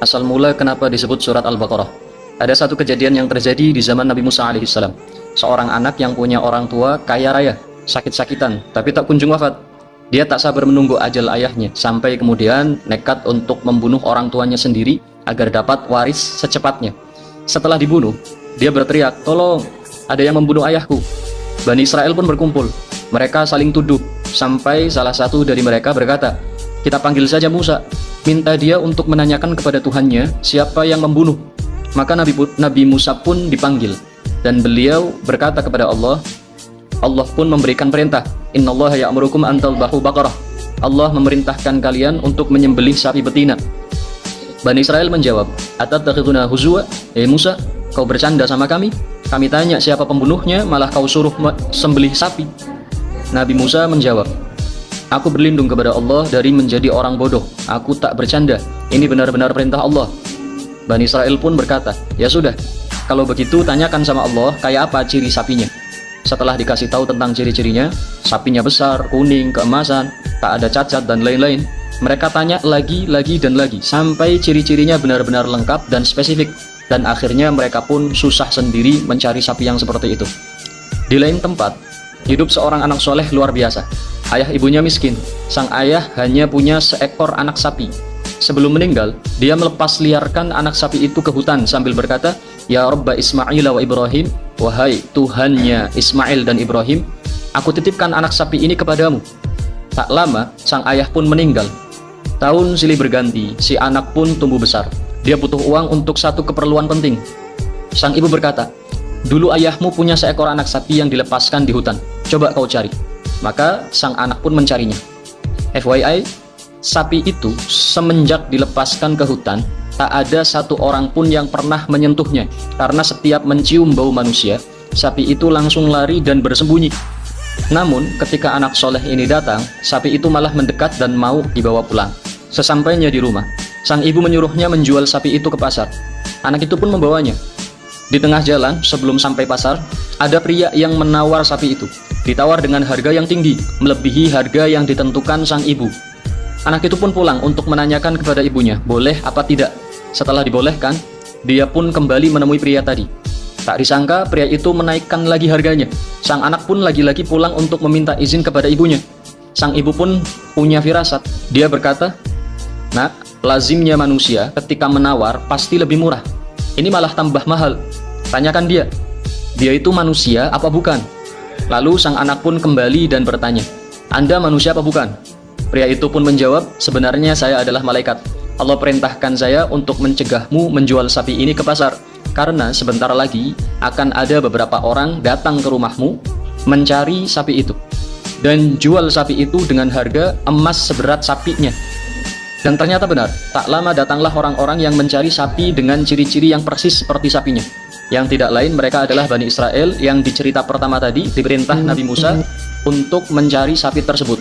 Asal mula kenapa disebut surat Al-Baqarah. Ada satu kejadian yang terjadi di zaman Nabi Musa alaihissalam. Seorang anak yang punya orang tua kaya raya, sakit-sakitan, tapi tak kunjung wafat. Dia tak sabar menunggu ajal ayahnya, sampai kemudian nekat untuk membunuh orang tuanya sendiri agar dapat waris secepatnya. Setelah dibunuh, dia berteriak, "Tolong, ada yang membunuh ayahku." Bani Israel pun berkumpul. Mereka saling tuduh, sampai salah satu dari mereka berkata, "Kita panggil saja Musa, minta dia untuk menanyakan kepada Tuhannya siapa yang membunuh." Maka Nabi Musa pun dipanggil, dan beliau berkata kepada Allah. Allah pun memberikan perintah, "Innallaha ya'murukum an tadhbahu baqarah." Allah memerintahkan kalian untuk menyembelih sapi betina. Bani Israel menjawab, "Atattakhiduna huzwa?" Musa, kau bercanda sama kami? Kami tanya siapa pembunuhnya, malah kau suruh sembelih sapi. Nabi Musa menjawab, "Aku berlindung kepada Allah dari menjadi orang bodoh. Aku tak bercanda. Ini benar-benar perintah Allah." Bani Israel pun berkata, "Ya sudah, kalau begitu tanyakan sama Allah kayak apa ciri sapinya." Setelah dikasih tahu tentang ciri-cirinya, sapinya besar, kuning, keemasan, tak ada cacat dan lain-lain. Mereka tanya lagi dan lagi, sampai ciri-cirinya benar-benar lengkap dan spesifik. Dan akhirnya mereka pun susah sendiri mencari sapi yang seperti itu. Di lain tempat, hidup seorang anak soleh luar biasa. Ayah ibunya miskin. Sang ayah hanya punya seekor anak sapi. Sebelum meninggal, dia melepas liarkan anak sapi itu ke hutan sambil berkata, "Ya Rabba Ismail wa Ibrahim," wahai Tuhannya Ismail dan Ibrahim, aku titipkan anak sapi ini kepadamu. Tak lama, sang ayah pun meninggal. Tahun silih berganti, si anak pun tumbuh besar. Dia butuh uang untuk satu keperluan penting. Sang ibu berkata, "Dulu ayahmu punya seekor anak sapi yang dilepaskan di hutan. Coba kau cari." Maka sang anak pun mencarinya. FYI, sapi itu semenjak dilepaskan ke hutan, tak ada satu orang pun yang pernah menyentuhnya. Karena setiap mencium bau manusia, sapi itu langsung lari dan bersembunyi. Namun, ketika anak soleh ini datang, sapi itu malah mendekat dan mau dibawa pulang. Sesampainya di rumah, sang ibu menyuruhnya menjual sapi itu ke pasar. Anak itu pun membawanya. Di tengah jalan, sebelum sampai pasar, ada pria yang menawar sapi itu. Ditawar dengan harga yang tinggi, melebihi harga yang ditentukan sang ibu. Anak itu pun pulang untuk menanyakan kepada ibunya, boleh apa tidak. Setelah dibolehkan, dia pun kembali menemui pria tadi. Tak disangka, pria itu menaikkan lagi harganya. Sang anak pun lagi-lagi pulang untuk meminta izin kepada ibunya. Sang ibu pun punya firasat. Dia berkata, "Nak, lazimnya manusia ketika menawar pasti lebih murah. Ini malah tambah mahal. Tanyakan dia. Dia itu manusia apa bukan?" Lalu sang anak pun kembali dan bertanya, "Anda manusia apa bukan?" Pria itu pun menjawab, "Sebenarnya saya adalah malaikat. Allah perintahkan saya untuk mencegahmu menjual sapi ini ke pasar. Karena sebentar lagi akan ada beberapa orang datang ke rumahmu mencari sapi itu. Dan jual sapi itu dengan harga emas seberat sapinya." Dan ternyata benar, tak lama datanglah orang-orang yang mencari sapi dengan ciri-ciri yang persis seperti sapinya. Yang tidak lain mereka adalah Bani Israel yang di cerita pertama tadi diperintah Nabi Musa untuk mencari sapi tersebut.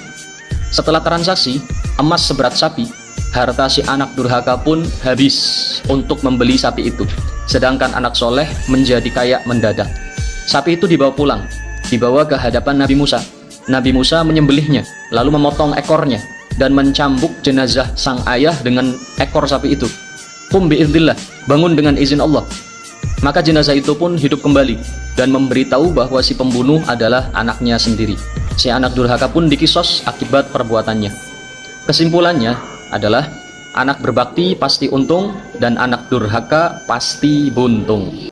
Setelah transaksi, emas seberat sapi, harta si anak durhaka pun habis untuk membeli sapi itu. Sedangkan anak soleh menjadi kaya mendadak. Sapi itu dibawa pulang, dibawa ke hadapan Nabi Musa. Nabi Musa menyembelihnya, lalu memotong ekornya, dan mencambuk jenazah sang ayah dengan ekor sapi itu. "Qum bi'iznillah," bangun dengan izin Allah. Maka jenazah itu pun hidup kembali dan memberitahu bahwa si pembunuh adalah anaknya sendiri. Si anak durhaka pun dikisos akibat perbuatannya. Kesimpulannya adalah anak berbakti pasti untung dan anak durhaka pasti buntung.